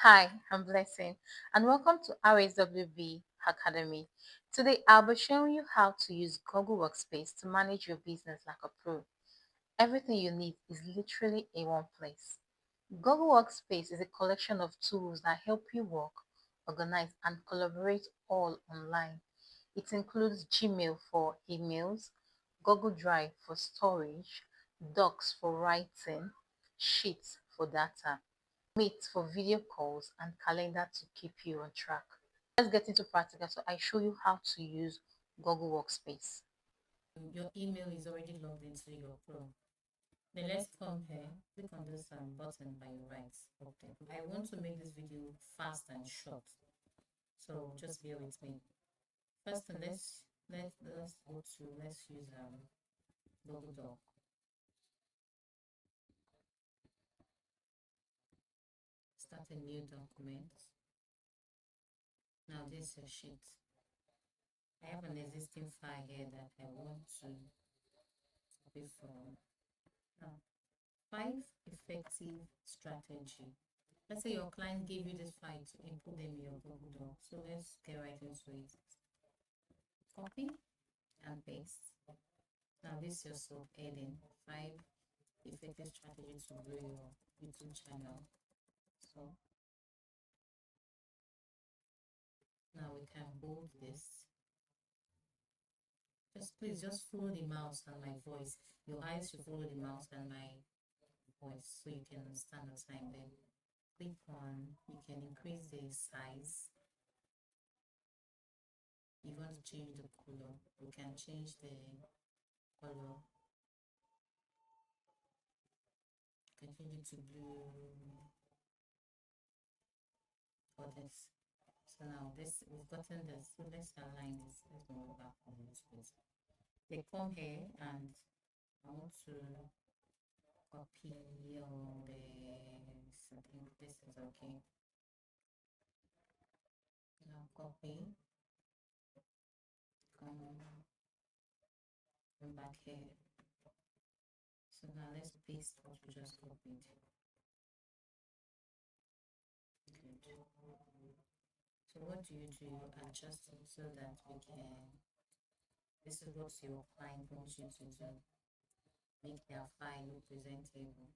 Hi, I'm Blessing, and welcome to RSWB Academy. Today, I'll be showing you how to use Google Workspace to manage your business like a pro. Everything you need is literally in one place. Google Workspace is a collection of tools that help you work, organize, and collaborate all online. It includes Gmail for emails, Google Drive for storage, Docs for writing, Sheets for data, Meet for video calls, and calendar to keep you on track. Let's get into practical. So I show you how to use Google Workspace. Your email is already logged into your Chrome. Then let's come here, click on this button by your right up there. I want to make this video fast and short, so just bear with me. First, let's go to let's use Google Doc. Start a new document. Now this is a sheet. I have an existing file here that I want to copy from. Now, 5 effective strategy. Let's say your client gave you this file to input them in your Google Doc. So let's get right into it. Copy and paste. Now this is your sub-heading, 5 effective strategies to grow your YouTube channel. So now we can bold this. Please follow the mouse and my voice. Your eyes should follow the mouse and my voice so you can understand the time. Then click on, you can increase the size. You want to change the color, you can change the color. You can change it to blue or this. So now this we've gotten this. So let's align this. Let's go back on this place. They come here and I want to copy all this. I think this is okay. Now copy. Come back here. So now let's paste what we just copied. Good. So what do? You adjust it so that we can. This is what your client wants you to do. Make their file look presentable.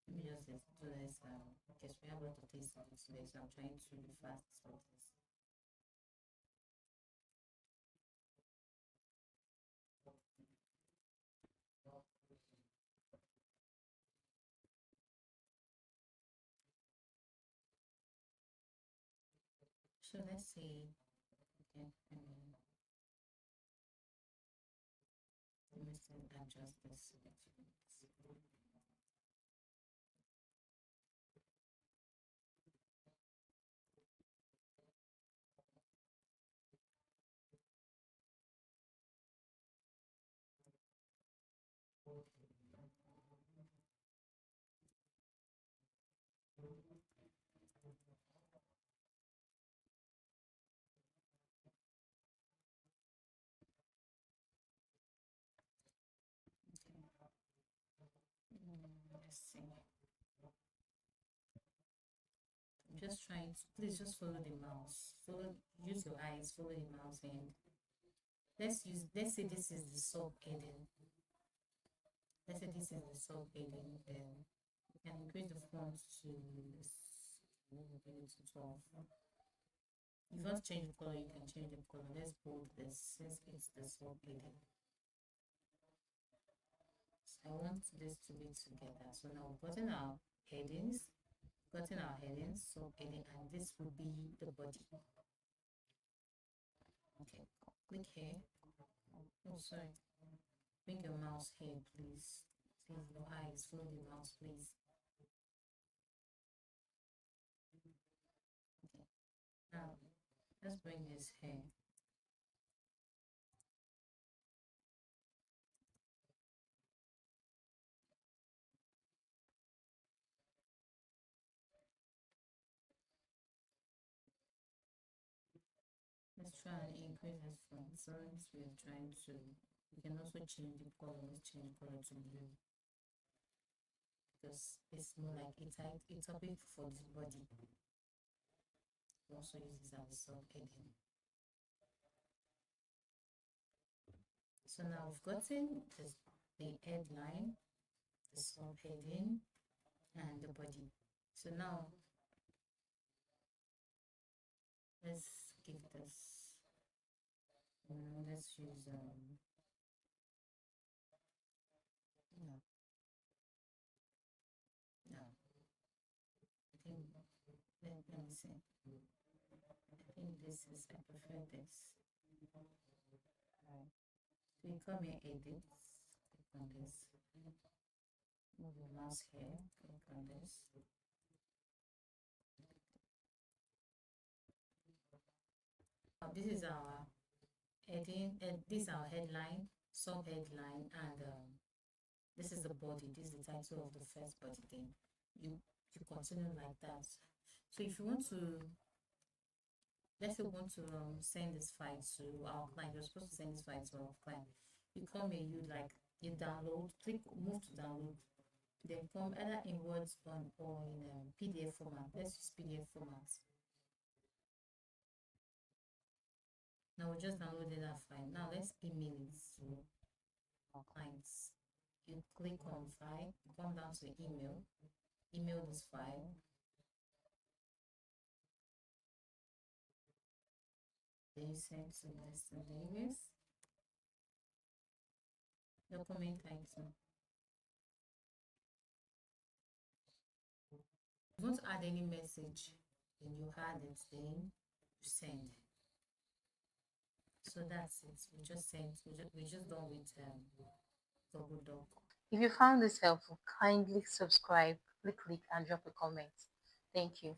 Let me just do this because we have a lot of things to do today, so I'm trying to be fast with this. So let's see. Okay, let me see, adjust this. Let's see. I'm just trying to, please just follow the mouse. Use your eyes, follow the mouse, and let's say this is the sub heading. Let's say this is the sub heading, then you can increase the font to this. Maybe to 12. If you want to change the color, you can change the color. Let's bold this since it's the sub heading. So I want this to be together. So now we've gotten our headings, sub heading, and this will be the body. Okay, click here. Oh, sorry. Bring your mouse here, please. Please, your eyes, follow the mouse, please. Okay. Now, let's bring this here. Let's try and increase this font. Since we're trying to, you can also change the color. Let's change the color to blue. because it's more like a topic for the body. We also use this as a subheading. So now we've gotten the headline, the subheading, and the body. So now let's give this, let's use no, no. I think let me see. I think this is, I prefer this. Right. So you come here, edit, click on this. Move your mouse here, click on this. Now this is our heading, and this is our headline, subheadline, and this is the body. This is the title of the first body thing. You continue like that. So if you want to, let's say we want to send this file to our client, you're supposed to send this file to our client. You come here, you download, click move to download, then come either in words or in PDF format. Let's use PDF format. Now we just downloaded that file. Now let's email it to our clients. You click on file, you come down to email this file. Then you send to Mr. Davis. Document title. If you want to add any message, then you add it, then you send. So that's it. We just sent. We just done with Google Doc. If you found this helpful, kindly subscribe, click, and drop a comment. Thank you.